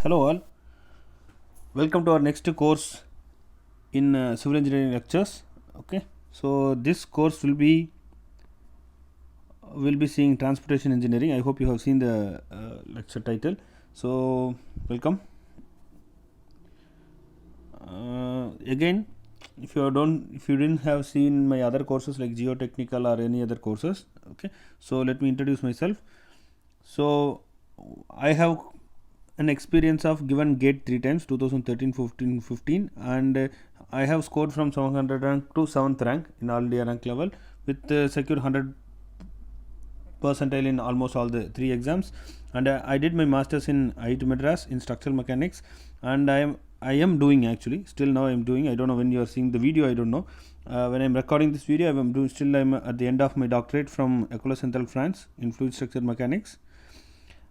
Hello all, welcome to our next course in civil engineering lectures. Okay, so this course will be seeing transportation engineering. I hope you have seen the lecture title. So welcome. Again, if you didn't have seen my other courses like geotechnical or any other courses, okay, so let me introduce myself. So I have an experience of given gate 3 times 2013, 14, 15, and I have scored from 700 rank to 7th rank in all India rank level with secured 100 percentile in almost all the 3 exams. And I did my masters in IIT Madras in structural mechanics, and I am doing, actually still now I am doing. I don't know when you are seeing the video, I don't know. When I am recording this video, I am at the end of my doctorate from École Centrale France in fluid structure mechanics,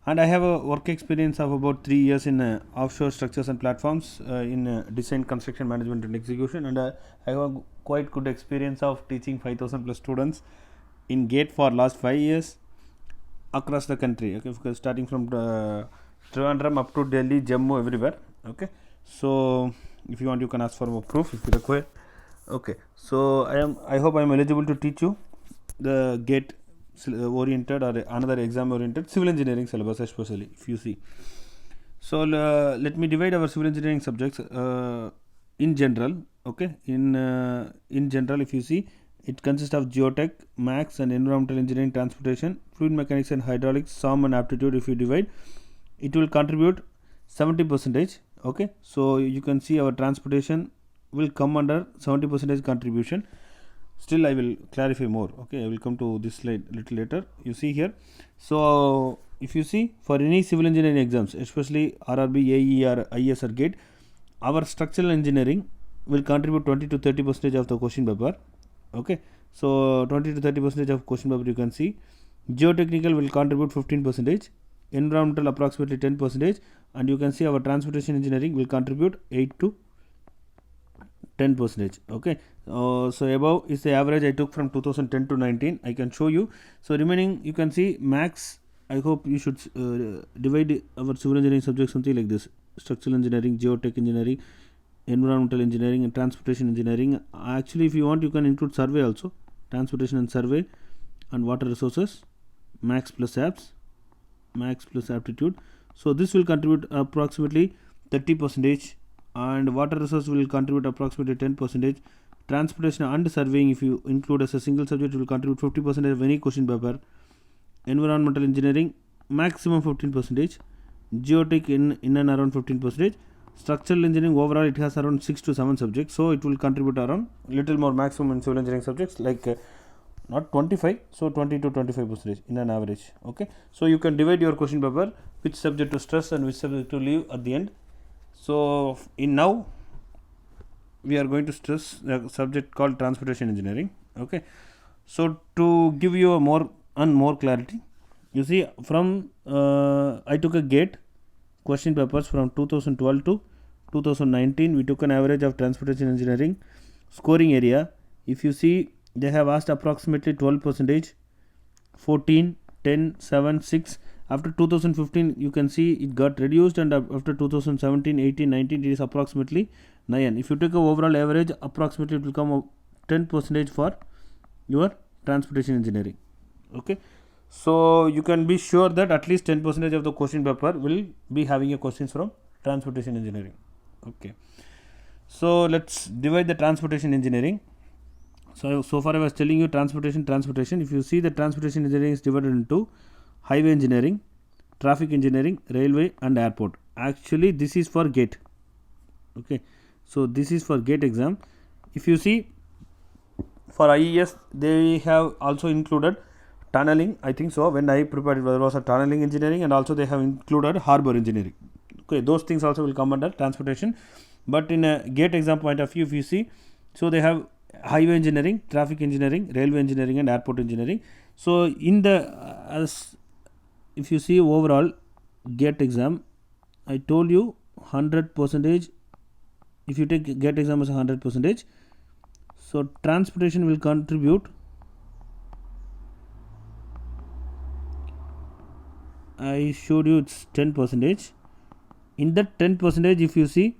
and I have a work experience of about 3 years in offshore structures and platforms in design, construction, management and execution, and I have a quite good experience of teaching 5000 plus students in GATE for last 5 years across the country, okay, because starting from Trivandrum up to Delhi, Jammu, everywhere, okay. So if you want, you can ask for more proof if you require. Okay, so I hope I am eligible to teach you the GATE oriented or another exam oriented civil engineering syllabus, especially if you see. So let me divide our civil engineering subjects in general. Okay, in general, if you see, it consists of geotech, max and environmental engineering, transportation, fluid mechanics and hydraulics, SOM and aptitude. If you divide, it will contribute 70%. Okay, so you can see our transportation will come under 70% contribution. Still I will clarify more. Okay, I will come to this slide little later. You see here, so if you see, for any civil engineering exams, especially RRB, AE or IS or GATE, our structural engineering will contribute 20 to 30% of the question paper. Okay, so 20 to 30% of question paper you can see. Geotechnical will contribute 15%, environmental approximately 10%, and you can see our transportation engineering will contribute 8 to 10%. Okay, so above is the average I took from 2010 to 19. I can show you. So remaining, you can see max. I hope you should divide our civil engineering subjects something like this: structural engineering, geotech engineering, environmental engineering and transportation engineering. Actually, if you want, you can include survey also, transportation and survey, and water resources, max plus apps, max plus aptitude. So this will contribute approximately 30%, and water resource will contribute approximately 10%. Transportation and surveying, if you include as a single subject, will contribute 50% of any question paper. Environmental engineering maximum 15%. Geotech in and around 15%. Structural engineering overall it has around 6 to 7 subjects, so it will contribute around little more maximum in civil engineering subjects, like not 25, so 20 to 25% in an average. Okay, so you can divide your question paper which subject to stress and which subject to leave at the end. So in now we are going to stress the subject called transportation engineering. Okay, so to give you a more clarity, you see, from I took a GATE question papers from 2012 to 2019. We took an average of transportation engineering scoring area. If you see, they have asked approximately 12%, 14, 10, 7, 6. After 2015, you can see it got reduced, and after 2017, 18, 19, it is approximately 9. If you take a overall average, approximately it will come 10% for your transportation engineering. Okay, so you can be sure that at least 10% of the question paper will be having a questions from transportation engineering. Okay, so let's divide the transportation engineering. So far I was telling you transportation. If you see, the transportation engineering is divided into highway engineering, traffic engineering, railway and airport. Actually this is for GATE. Okay, so this is for GATE exam. If you see, for IES they have also included tunneling. I think so, when I prepared, there was a tunneling engineering, and also they have included harbor engineering. Okay, those things also will come under transportation. But in a GATE exam point of view, if you see, so they have highway engineering, traffic engineering, railway engineering and airport engineering. So in the as if you see overall GATE exam, I told you 100%. If you take GATE exam as 100%, so transportation will contribute, I showed you it's 10%. in that 10%, if you see,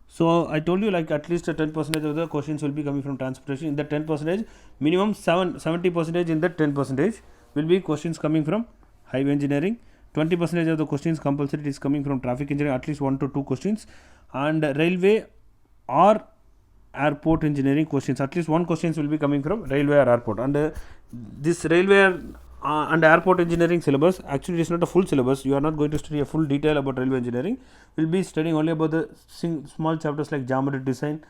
so I told you like at least a 10% of the questions will be coming from transportation. In the 10%, minimum 70% in that 10% will be questions coming from highway engineering. 20% of the questions compulsory is coming from traffic engineering, at least 1 to 2 questions, and railway or airport engineering questions, at least one questions will be coming from railway or airport. And this railway and airport engineering syllabus, actually it is not a full syllabus. You are not going to study a full detail about railway engineering. We will be studying only about the small chapters like geometry design.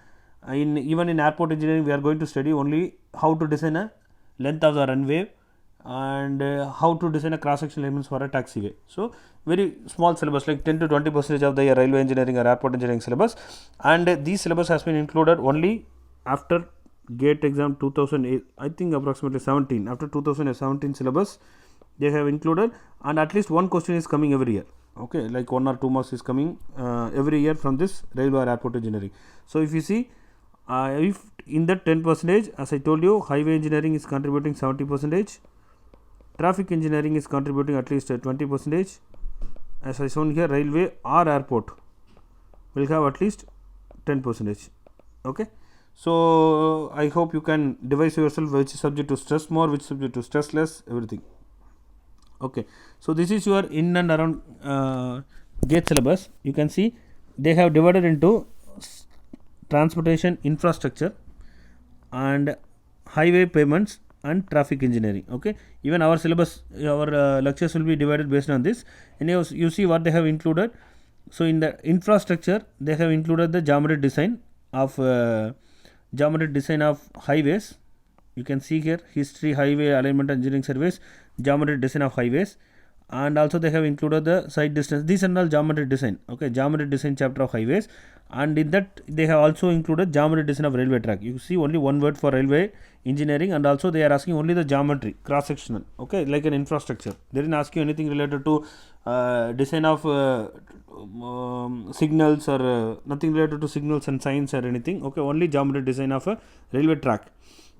Even in airport engineering, we are going to study only how to design a length of the runway and how to design a cross-section elements for a taxiway. So very small syllabus, like 10 to 20% of the railway engineering or airport engineering syllabus, and these syllabus has been included only after GATE exam 2008, I think approximately 17. After 2017 syllabus they have included, and at least one question is coming every year. Okay, like 1 or 2 marks is coming every year from this railway or airport engineering. So if you see, if in that 10%, as I told you, highway engineering is contributing 70%, traffic engineering is contributing at least 20%, as I shown here, railway or airport will have at least 10%. Okay, so I hope you can devise yourself which subject to stress more, which subject to stress less, everything. Okay, so this is your in and around GATE syllabus. You can see they have divided into transportation infrastructure and highway payments and traffic engineering. Okay, even our syllabus, our lectures will be divided based on this. And you see what they have included. So in the infrastructure, they have included the geometry design of highways. You can see here history, highway alignment engineering surveys, geometry design of highways, and also they have included the side distance. These are all geometry design. Okay, geometry design chapter of highways, and in that they have also included geometry design of railway track. You see only one word for railway engineering, and also they are asking only the geometry, cross sectional. Okay, like an infrastructure. They didn't ask you anything related to design of signals or nothing related to signals and signs or anything. Okay, only geometry design of a railway track.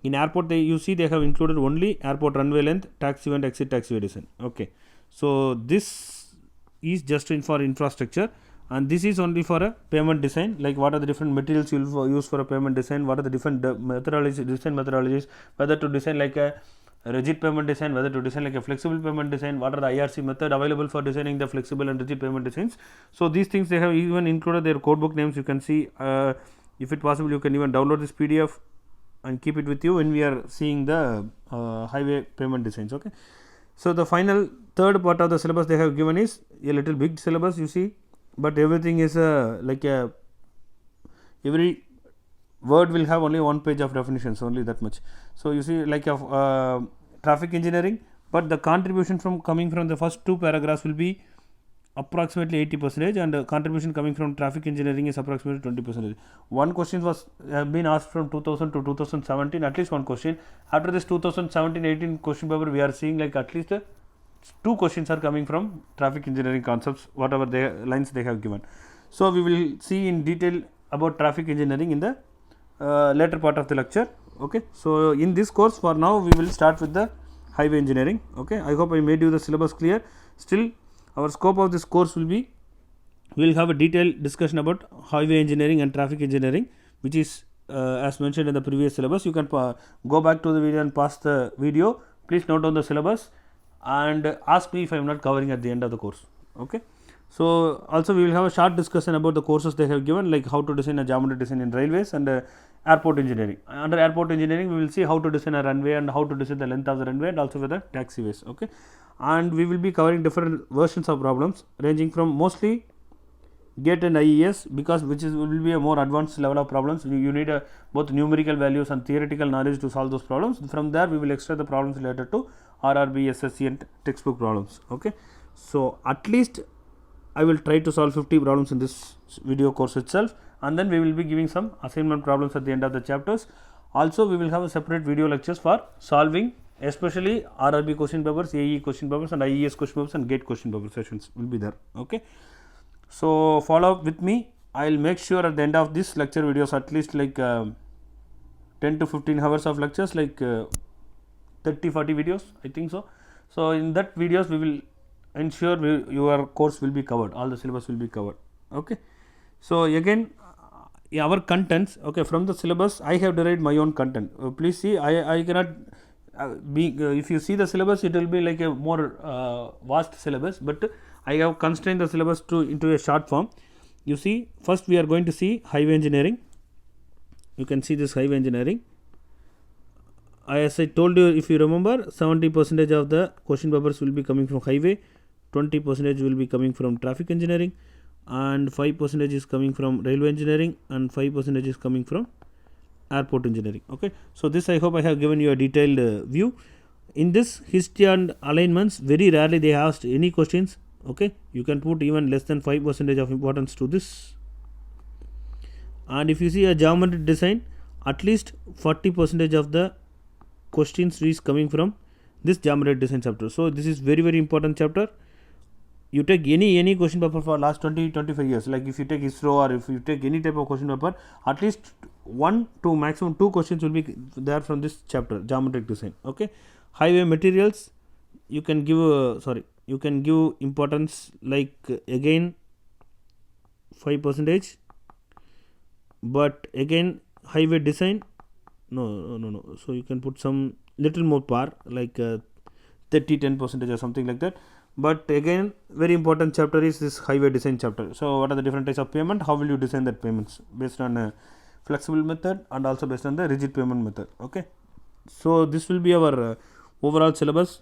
In airport, you see they have included only airport runway length, taxiway and exit taxiway design. Okay, so this is just for infrastructure, and this is only for a payment design, like what are the different materials you will use for a payment design, what are the different methodologies, whether to design like a rigid payment design, whether to design like a flexible payment design, what are the IRC method available for designing the flexible and rigid payment designs. So these things they have even included their codebook names. You can see, if it possible, you can even download this PDF and keep it with you when we are seeing the highway payment designs. Okay, so the final third part of the syllabus they have given is a little big syllabus, you see, but everything is like every word will have only one page of definitions, only that much. So you see, like traffic engineering, but the contribution from coming from the first two paragraphs will be approximately 80%, and contribution coming from traffic engineering is approximately 20%. One question was been asked from 2000 to 2017, at least one question. After this 2017-18 question paper, we are seeing like at least two questions are coming from traffic engineering concepts, whatever lines they have given. So we will see in detail about traffic engineering in the later part of the lecture. Okay, so in this course, for now we will start with the highway engineering. Okay, I hope I made you the syllabus clear. Still, our scope of this course will be, we will have a detailed discussion about highway engineering and traffic engineering, which is as mentioned in the previous syllabus. You can go back to the video and pause the video. Please note down the syllabus and ask me if I am not covering at the end of the course. Okay, so also we will have a short discussion about the courses they have given, like how to design a geometry design in railways and airport engineering. Under airport engineering, we will see how to design a runway and how to design the length of the runway, and also with the taxiways. Okay, and we will be covering different versions of problems ranging from mostly GATE and IES, because will be a more advanced level of problems. You need both numerical values and theoretical knowledge to solve those problems. From there, we will extract the problems related to RRB, SSC and textbook problems. Okay, so at least I will try to solve 50 problems in this video course itself, and then we will be giving some assignment problems at the end of the chapters. Also, we will have a separate video lectures for solving especially RRB question papers, AE question papers and IES question papers and GATE question paper sessions will be there. Okay, so follow up with me. I will make sure at the end of this lecture videos at least like 10 to 15 hours of lectures, like 30-40 videos, I think so. So in that videos we will ensure your course will be covered, all the syllabus will be covered. Okay, so again our contents, okay, from the syllabus I have derived my own content. Please see, I cannot if you see the syllabus, it will be like a more vast syllabus, but I have constrained the syllabus into a short form. You see, first we are going to see highway engineering. You can see this highway engineering. As I told you, if you remember, 70% of the question papers will be coming from highway, 20% will be coming from traffic engineering, and 5% is coming from railway engineering, and 5% is coming from airport engineering. Okay, so this I hope I have given you a detailed view. In this history and alignments, very rarely they asked any questions. Okay, you can put even less than 5% of importance to this. And if you see a geometric design, at least 40% of the questions is coming from this geometric design chapter. So this is very important chapter. You take any question paper for last 20-25 years, like if you take ISRO or if you take any type of question paper, at least 1 to maximum 2 questions will be there from this chapter, geometric design. Okay, highway materials, you can give you can give importance like again 5%, but again highway design, no, so you can put some little more par like 10% or something like that. But again, very important chapter is this highway design chapter. So what are the different types of payment, how will you design that payments based on a flexible method and also based on the rigid payment method. Okay, so this will be our overall syllabus.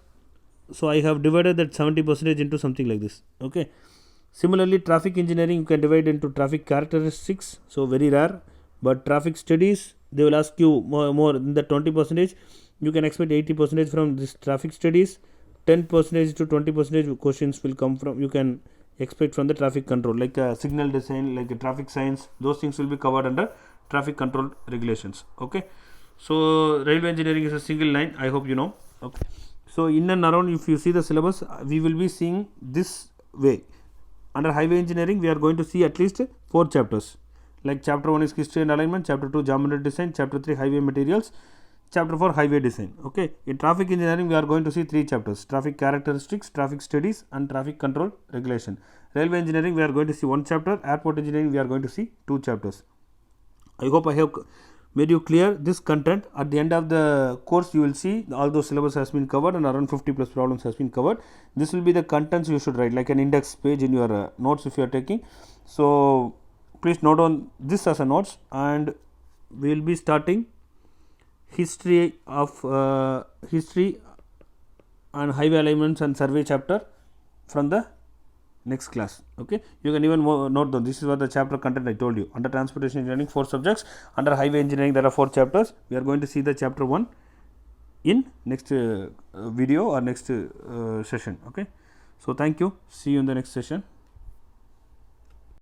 So I have divided that 70% into something like this. Okay, similarly traffic engineering you can divide into traffic characteristics, so very rare, but traffic studies they will ask you more in the 20%. You can expect 80% from this traffic studies, 10% to 20% questions will come from, you can expect from the traffic control, like signal design, like traffic signs, those things will be covered under traffic control regulations. Okay, so railway engineering is a single line, I hope you know. Okay, so in and around, if you see the syllabus, we will be seeing this way. Under highway engineering, we are going to see at least 4 chapters, like chapter 1 is history and alignment, chapter 2 geometric design, chapter 3 highway materials, chapter 4 highway design. Okay, in traffic engineering we are going to see 3 chapters: traffic characteristics, traffic studies, and traffic control regulation. Railway engineering we are going to see 1 chapter, airport engineering we are going to see 2 chapters. I hope I have made you clear this content. At the end of the course you will see all those syllabus has been covered and around 50 plus problems has been covered. This will be the contents you should write, like an index page in your notes if you are taking. So please note on this as a notes, and we will be starting history and highway alignments and survey chapter from the next class. Okay, you can even note down, this is what the chapter content I told you. Under transportation engineering 4 subjects, under highway engineering there are 4 chapters. We are going to see the chapter 1 in next video or next session. Okay, so thank you, see you in the next session.